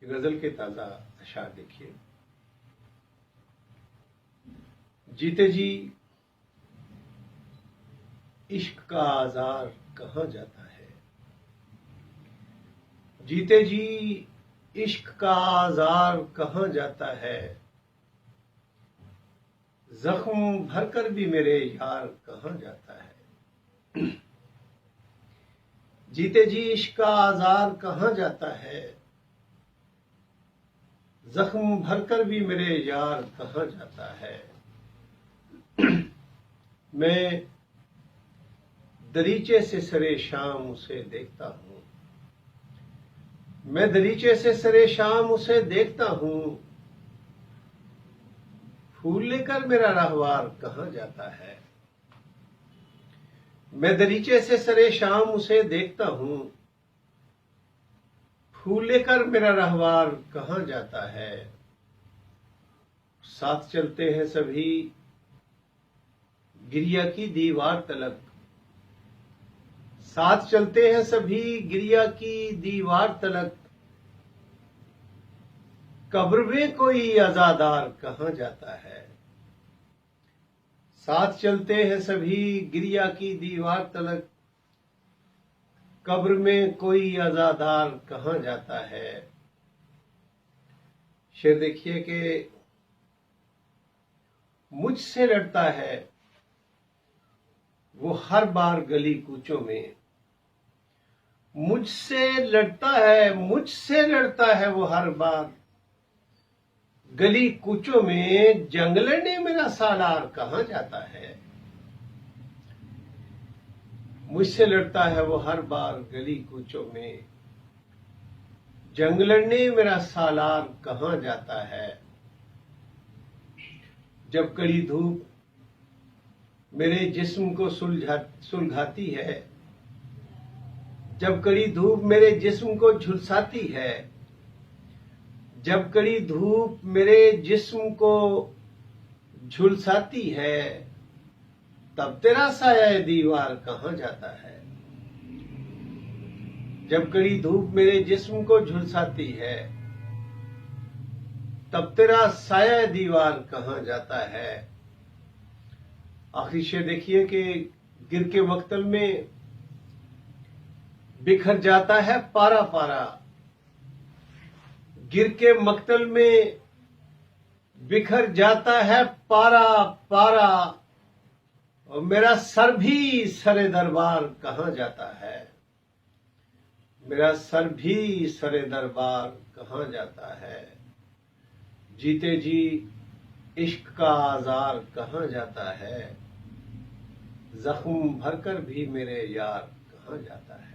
गजल के ताजा अशार देखिए। जीते जी इश्क का आजार कहाँ जाता है, जीते जी इश्क का आजार कहाँ जाता है, जख्म भरकर भी मेरे यार कहाँ जाता है। जीते जी इश्क का आजार कहाँ जाता है, जख्म भरकर भी मेरे यार कहाँ जाता है। मैं दरीचे से सरे शाम उसे देखता हूँ, मैं दरीचे से सरे शाम उसे देखता हूँ, फूल लेकर मेरा रहवार कहाँ जाता है। मैं दरीचे से सरे शाम उसे देखता हूँ, फूल लेकर मेरा रहवार कहाँ जाता है। साथ चलते हैं सभी गिरिया की दीवार तलक, साथ चलते हैं सभी गिरिया की दीवार तलक, कब्र में कोई अज़ादार कहाँ जाता है। साथ चलते हैं सभी गिरिया की दीवार तलक, कब्र में कोई अज़ादार कहाँ जाता है। शेर देखिए कि मुझसे लड़ता है वो हर बार गली कूचों में, मुझसे लड़ता है वो हर बार गली कूचों में, जंग लड़ने मेरा सालार कहाँ जाता है। मुझसे लड़ता है वो हर बार गली कूचों में, जंग लड़ने मेरा सालार कहाँ जाता है। जब कड़ी धूप मेरे जिस्म को सुलझाती है, जब कड़ी धूप मेरे जिस्म को झुलसाती है, जब कड़ी धूप मेरे जिस्म को झुलसाती है, तब तेरा साया दीवार कहाँ जाता है। जब कड़ी धूप मेरे जिस्म को झुलसाती है, तब तेरा साया दीवार कहाँ जाता है। आखिरी शेर देखिए कि गिर के मक्तल में बिखर जाता है पारा पारा, गिर के मक्तल में बिखर जाता है पारा पारा, और मेरा सर भी सरे दरबार कहाँ जाता है। मेरा सर भी सरे दरबार कहाँ जाता है। जीते जी इश्क का आजार कहाँ जाता है, जख्म भरकर भी मेरे यार कहाँ जाता है।